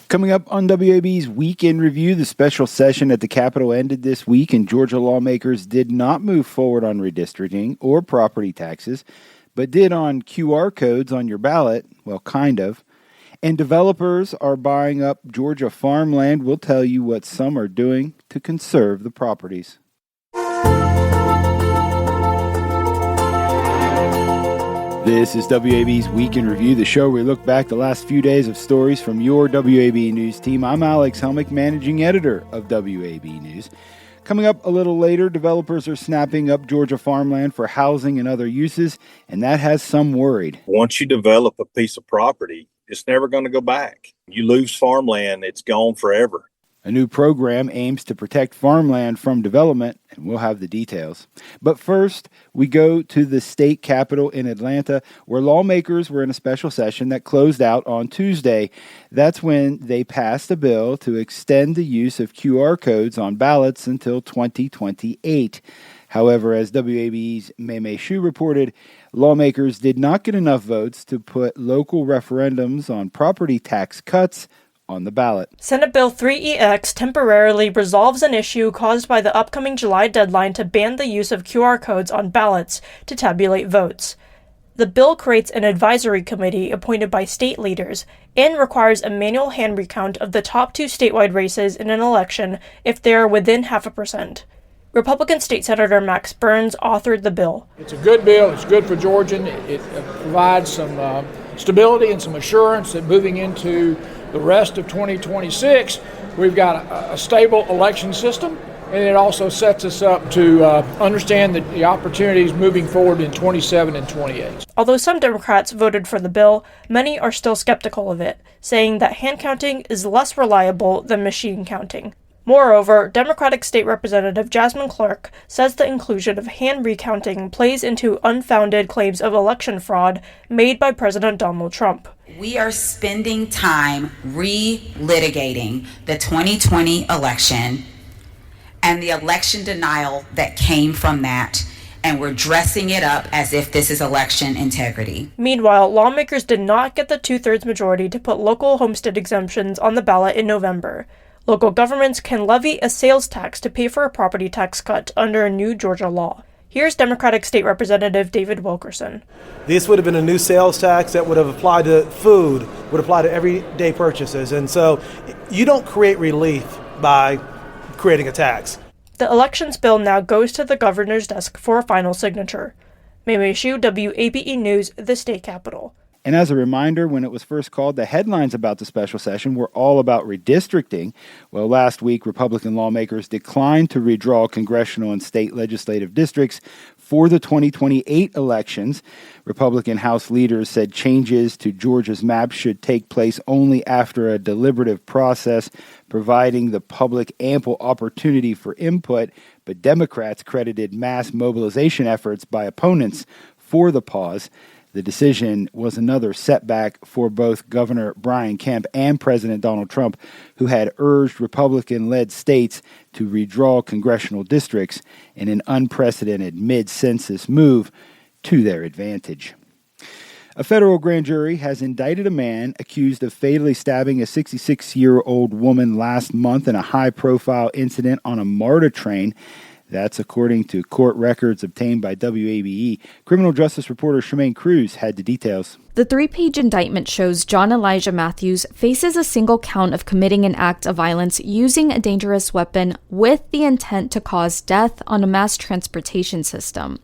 Coming up on WAB's Weekend Review, the special session at the Capitol ended this week, and Georgia lawmakers did not move forward on redistricting or property taxes, but did on QR codes on your ballot. Well, kind of. And developers are buying up Georgia farmland. We'll tell you what some are doing to conserve the properties. This is WAB's Week in Review, the show where we look back the last few days of stories from your WAB News team. I'm Alex Helmick, managing editor of WAB News. Coming up a little later, developers are snapping up Georgia farmland for housing and other uses, and that has some worried. Once you develop a piece of property, it's never going to go back. You lose farmland, it's gone forever. A new program aims to protect farmland from development, and we'll have the details. But first, we go to the state capitol in Atlanta, where lawmakers were in a special session that closed out on Tuesday. That's when they passed a bill to extend the use of QR codes on ballots until 2028. However, as WAB's Mei Shu reported, lawmakers did not get enough votes to put local referendums on property tax cuts on the ballot. Senate Bill 3EX temporarily resolves an issue caused by the upcoming July deadline to ban the use of QR codes on ballots to tabulate votes. The bill creates an advisory committee appointed by state leaders and requires a manual hand recount of the top two statewide races in an election if they are within 0.5%. Republican State Senator Max Burns authored the bill. It's a good bill. It's good for Georgians. It provides some stability and some assurance that moving into the rest of 2026, we've got a stable election system, and it also sets us up to understand the opportunities moving forward in 27 and 28. Although some Democrats voted for the bill, many are still skeptical of it, saying that hand counting is less reliable than machine counting. Moreover, Democratic State Representative Jasmine Clark says the inclusion of hand recounting plays into unfounded claims of election fraud made by President Donald Trump. We are spending time relitigating the 2020 election and the election denial that came from that, and we're dressing it up as if this is election integrity. Meanwhile, lawmakers did not get the 2/3 majority to put local homestead exemptions on the ballot in November. Local governments can levy a sales tax to pay for a property tax cut under a new Georgia law. Here's Democratic State Representative David Wilkerson. This would have been a new sales tax that would have applied to food, would apply to everyday purchases. And so you don't create relief by creating a tax. The elections bill now goes to the governor's desk for a final signature. Mei Shu, WABE News, the state capitol. And as a reminder, when it was first called, the headlines about the special session were all about redistricting. Well, last week, Republican lawmakers declined to redraw congressional and state legislative districts for the 2028 elections. Republican House leaders said changes to Georgia's map should take place only after a deliberative process, providing the public ample opportunity for input. But Democrats credited mass mobilization efforts by opponents for the pause. The decision was another setback for both Governor Brian Kemp and President Donald Trump, who had urged Republican-led states to redraw congressional districts in an unprecedented mid-census move to their advantage. A federal grand jury has indicted a man accused of fatally stabbing a 66-year-old woman last month in a high-profile incident on a MARTA train. That's according to court records obtained by WABE. Criminal justice reporter Shemaine Cruz had the details. The 3-page indictment shows John Elijah Matthews faces a single count of committing an act of violence using a dangerous weapon with the intent to cause death on a mass transportation system.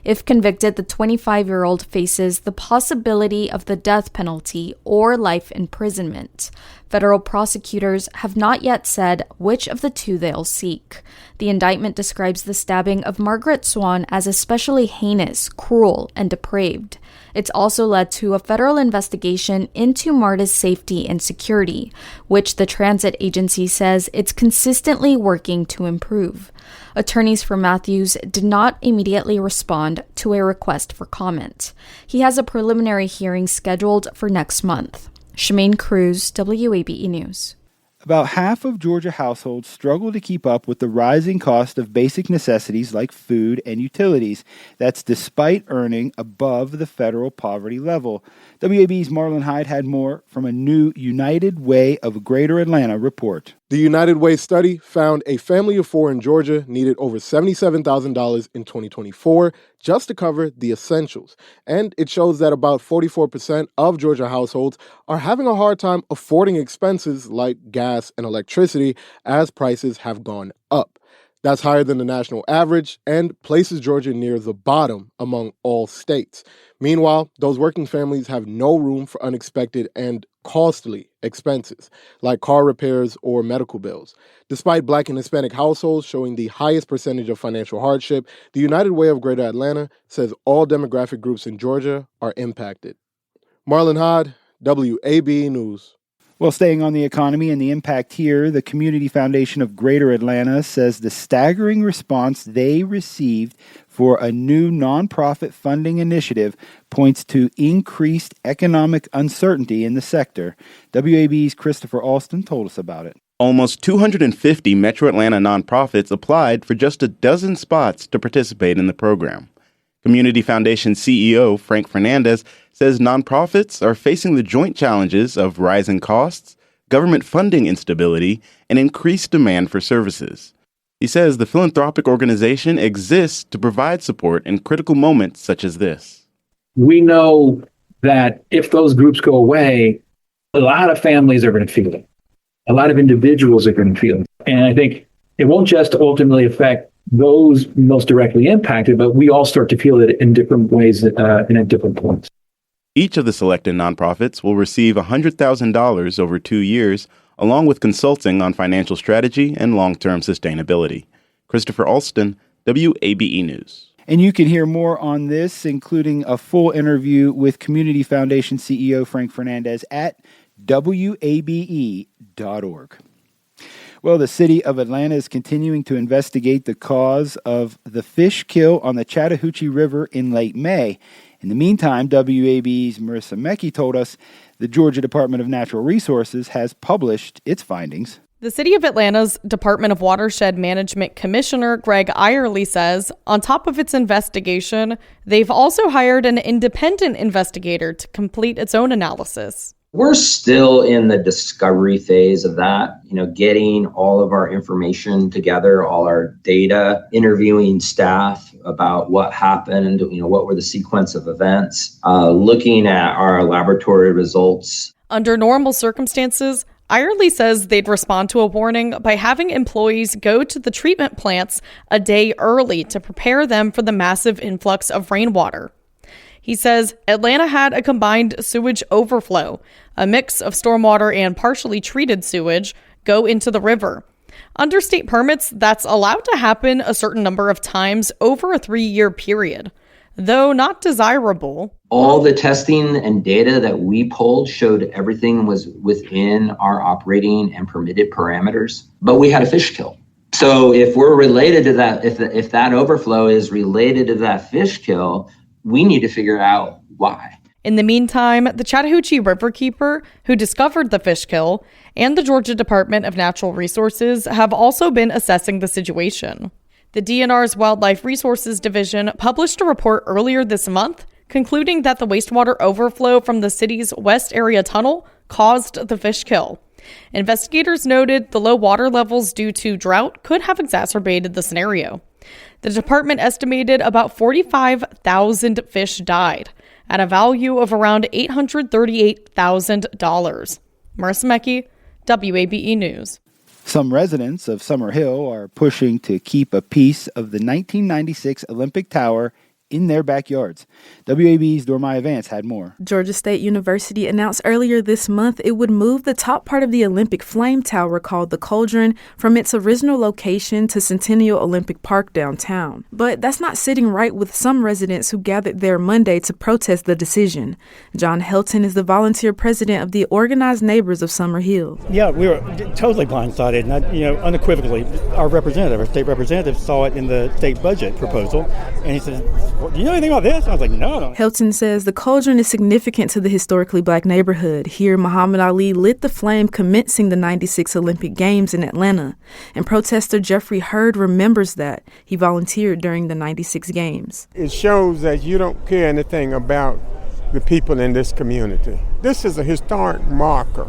If convicted, the 25-year-old faces the possibility of the death penalty or life imprisonment. Federal prosecutors have not yet said which of the two they'll seek. The indictment describes the stabbing of Margaret Swan as especially heinous, cruel, and depraved. It's also led to a federal investigation into MARTA's safety and security, which the transit agency says it's consistently working to improve. Attorneys for Matthews did not immediately respond to a request for comment. He has a preliminary hearing scheduled for next month. Shemaine Cruz, WABE News. About half of Georgia households struggle to keep up with the rising cost of basic necessities like food and utilities. That's despite earning above the federal poverty level. WAB's Marlon Hyde had more from a new United Way of Greater Atlanta report. The United Way study found a family of four in Georgia needed over $77,000 in 2024 just to cover the essentials. And it shows that about 44% of Georgia households are having a hard time affording expenses like gas and electricity as prices have gone up. That's higher than the national average and places Georgia near the bottom among all states. Meanwhile, those working families have no room for unexpected and costly expenses, like car repairs or medical bills. Despite Black and Hispanic households showing the highest percentage of financial hardship, the United Way of Greater Atlanta says all demographic groups in Georgia are impacted. Marlon Hyde, WABE News. Well, staying on the economy and the impact here, the Community Foundation of Greater Atlanta says the staggering response they received for a new nonprofit funding initiative points to increased economic uncertainty in the sector. WAB's Christopher Alston told us about it. Almost 250 Metro Atlanta nonprofits applied for just a dozen spots to participate in the program. Community Foundation CEO Frank Fernandez says nonprofits are facing the joint challenges of rising costs, government funding instability, and increased demand for services. He says the philanthropic organization exists to provide support in critical moments such as this. We know that if those groups go away, a lot of families are going to feel it. A lot of individuals are going to feel it. And I think it won't just ultimately affect those most directly impacted, but we all start to feel it in different ways and at different points. Each of the selected nonprofits will receive $100,000 over 2 years, along with consulting on financial strategy and long-term sustainability. Christopher Alston, WABE News. And you can hear more on this, including a full interview with Community Foundation CEO Frank Fernandez at WABE.org. Well, the city of Atlanta is continuing to investigate the cause of the fish kill on the Chattahoochee River in late May. In the meantime, WAB's Marissa Mecki told us the Georgia Department of Natural Resources has published its findings. The City of Atlanta's Department of Watershed Management Commissioner Greg Eyerly says, on top of its investigation, they've also hired an independent investigator to complete its own analysis. We're still in the discovery phase of that, getting all of our information together, all our data, interviewing staff about what happened, what were the sequence of events, looking at our laboratory results. Under normal circumstances, Eyerly says they'd respond to a warning by having employees go to the treatment plants a day early to prepare them for the massive influx of rainwater. He says Atlanta had a combined sewage overflow, a mix of stormwater and partially treated sewage, go into the river. Under state permits, that's allowed to happen a certain number of times over a 3-year period, though not desirable. All the testing and data that we pulled showed everything was within our operating and permitted parameters, but we had a fish kill. So if we're related to that, if that overflow is related to that fish kill, we need to figure out why. In the meantime, the Chattahoochee Riverkeeper, who discovered the fish kill, and the Georgia Department of Natural Resources have also been assessing the situation. The DNR's Wildlife Resources Division published a report earlier this month concluding that the wastewater overflow from the city's West Area Tunnel caused the fish kill. Investigators noted the low water levels due to drought could have exacerbated the scenario. The department estimated about 45,000 fish died at a value of around $838,000. Marissa Mecki, WABE News. Some residents of Summer Hill are pushing to keep a piece of the 1996 Olympic Tower in their backyards. WAB's Dormaya Vance had more. Georgia State University announced earlier this month it would move the top part of the Olympic flame tower called the Cauldron from its original location to Centennial Olympic Park downtown. But that's not sitting right with some residents who gathered there Monday to protest the decision. John Helton is the volunteer president of the Organized Neighbors of Summer Hill. Yeah, we were totally blindsided. And unequivocally, our state representative saw it in the state budget proposal, and he said, well, do you know anything about this? I was like, no, I don't. Helton says the cauldron is significant to the historically black neighborhood. Here, Muhammad Ali lit the flame commencing the 96 Olympic Games in Atlanta. And protester Jeffrey Hurd remembers that. He volunteered during the 96 Games. It shows that you don't care anything about the people in this community. This is a historic marker.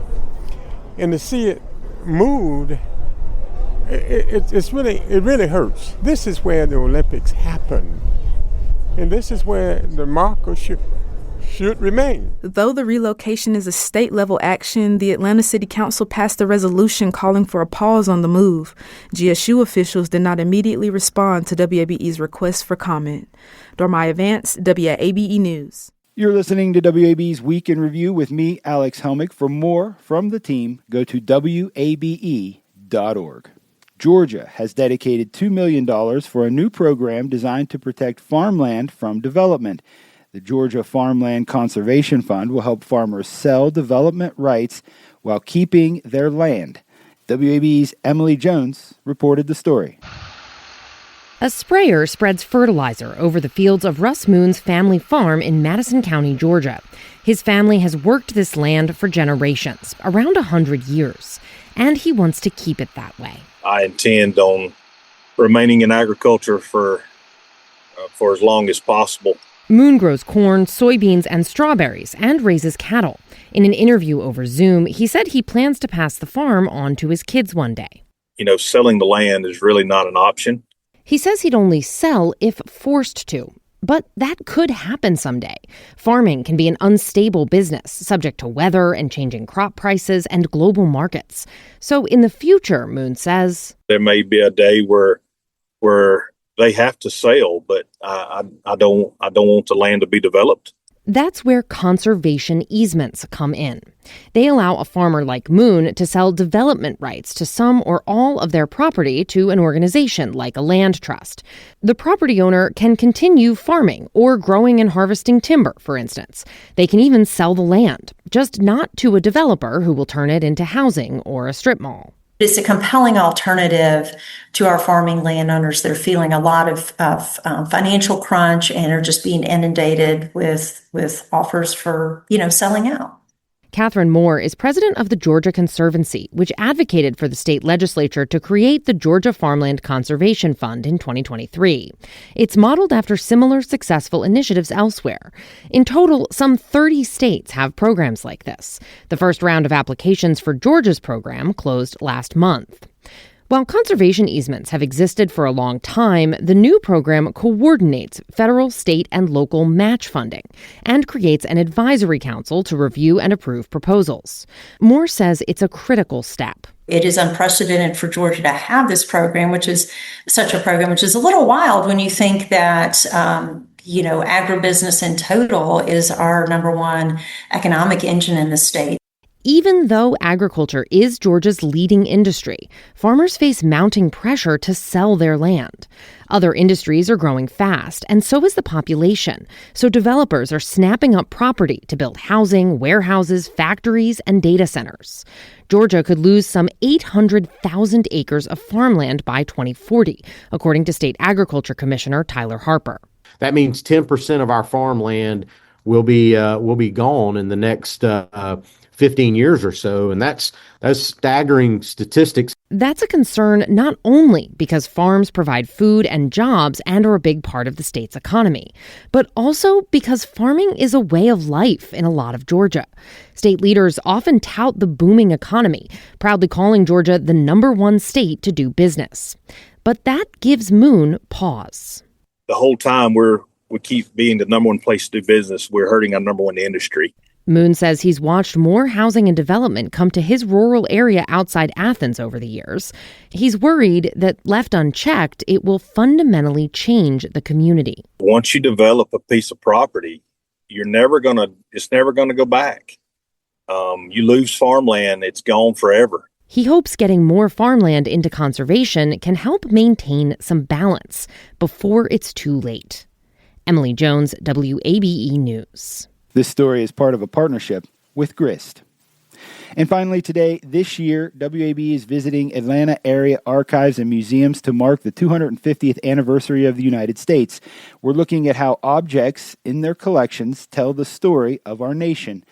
And to see it moved, it really hurts. This is where the Olympics happen. And this is where the marker should remain. Though the relocation is a state-level action, the Atlanta City Council passed a resolution calling for a pause on the move. GSU officials did not immediately respond to WABE's request for comment. Dormaya Vance, WABE News. You're listening to WABE's Week in Review with me, Alex Helmick. For more from the team, go to WABE.org. Georgia has dedicated $2 million for a new program designed to protect farmland from development. The Georgia Farmland Conservation Fund will help farmers sell development rights while keeping their land. WABE's Emily Jones reported the story. A sprayer spreads fertilizer over the fields of Russ Moon's family farm in Madison County, Georgia. His family has worked this land for generations, around 100 years, and he wants to keep it that way. I intend on remaining in agriculture for as long as possible. Moon grows corn, soybeans, and strawberries, and raises cattle. In an interview over Zoom, he said he plans to pass the farm on to his kids one day. Selling the land is really not an option. He says he'd only sell if forced to. But that could happen someday. Farming can be an unstable business, subject to weather and changing crop prices and global markets. So in the future, Moon says, there may be a day where they have to sell, but I don't want the land to be developed. That's where conservation easements come in. They allow a farmer like Moon to sell development rights to some or all of their property to an organization like a land trust. The property owner can continue farming or growing and harvesting timber, for instance. They can even sell the land, just not to a developer who will turn it into housing or a strip mall. It's a compelling alternative to our farming landowners that are feeling a lot of financial crunch and are just being inundated with offers for, selling out. Catherine Moore is president of the Georgia Conservancy, which advocated for the state legislature to create the Georgia Farmland Conservation Fund in 2023. It's modeled after similar successful initiatives elsewhere. In total, some 30 states have programs like this. The first round of applications for Georgia's program closed last month. While conservation easements have existed for a long time, the new program coordinates federal, state, and local match funding and creates an advisory council to review and approve proposals. Moore says it's a critical step. It is unprecedented for Georgia to have this program, which is such a program, which is a little wild when you think that agribusiness in total is our number one economic engine in the state. Even though agriculture is Georgia's leading industry, farmers face mounting pressure to sell their land. Other industries are growing fast, and so is the population. So developers are snapping up property to build housing, warehouses, factories, and data centers. Georgia could lose some 800,000 acres of farmland by 2040, according to State Agriculture Commissioner Tyler Harper. That means 10% of our farmland will be gone in the next 15 years or so, and that's staggering statistics. That's a concern not only because farms provide food and jobs and are a big part of the state's economy, but also because farming is a way of life in a lot of Georgia. State leaders often tout the booming economy, proudly calling Georgia the #1 state to do business. But that gives Moon pause. The whole time we keep being the #1 place to do business, we're hurting our #1 industry. Moon says he's watched more housing and development come to his rural area outside Athens over the years. He's worried that left unchecked, it will fundamentally change the community. Once you develop a piece of property, it's never gonna go back. You lose farmland, it's gone forever. He hopes getting more farmland into conservation can help maintain some balance before it's too late. Emily Jones, WABE News. This story is part of a partnership with Grist. And finally today, this year, WAB is visiting Atlanta area archives and museums to mark the 250th anniversary of the United States. We're looking at how objects in their collections tell the story of our nation.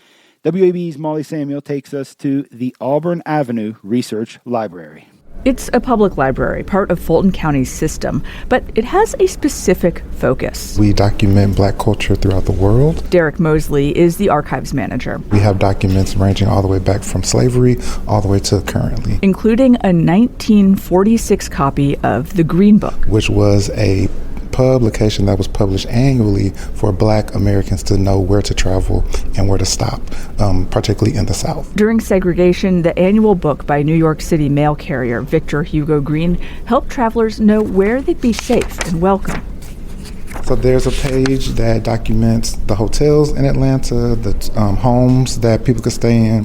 WAB's Molly Samuel takes us to the Auburn Avenue Research Library. It's a public library, part of Fulton County's system, but it has a specific focus. We document Black culture throughout the world. Derek Mosley is the archives manager. We have documents ranging all the way back from slavery all the way to currently, including a 1946 copy of the Green Book, which was a publication that was published annually for Black Americans to know where to travel and where to stop, particularly in the South. During segregation, the annual book by New York City mail carrier Victor Hugo Green helped travelers know where they'd be safe and welcome. So there's a page that documents the hotels in Atlanta, the homes that people could stay in,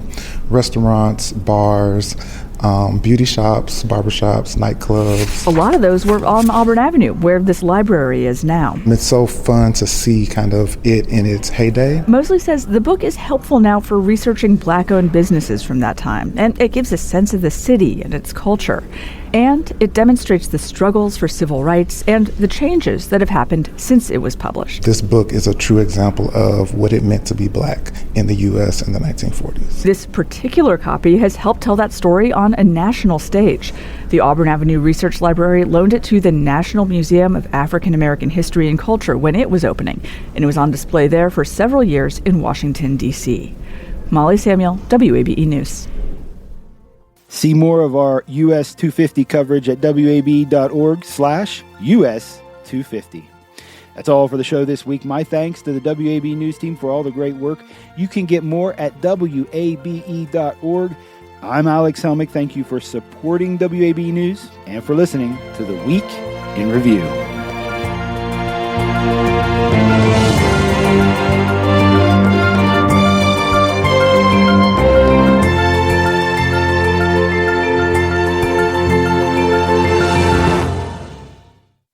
restaurants, bars, beauty shops, barbershops, nightclubs. A lot of those were on Auburn Avenue, where this library is now. It's so fun to see kind of it in its heyday. Mosley says the book is helpful now for researching Black-owned businesses from that time, and it gives a sense of the city and its culture. And it demonstrates the struggles for civil rights and the changes that have happened since it was published. This book is a true example of what it meant to be Black in the U.S. in the 1940s. This particular copy has helped tell that story on a national stage. The Auburn Avenue Research Library loaned it to the National Museum of African American History and Culture when it was opening, and it was on display there for several years in Washington, D.C. Molly Samuel, WABE News. See more of our US 250 coverage at wab.org/US 250. That's all for the show this week. My thanks to the WAB News team for all the great work. You can get more at wabe.org. I'm Alex Helmick. Thank you for supporting WAB News and for listening to The Week in Review.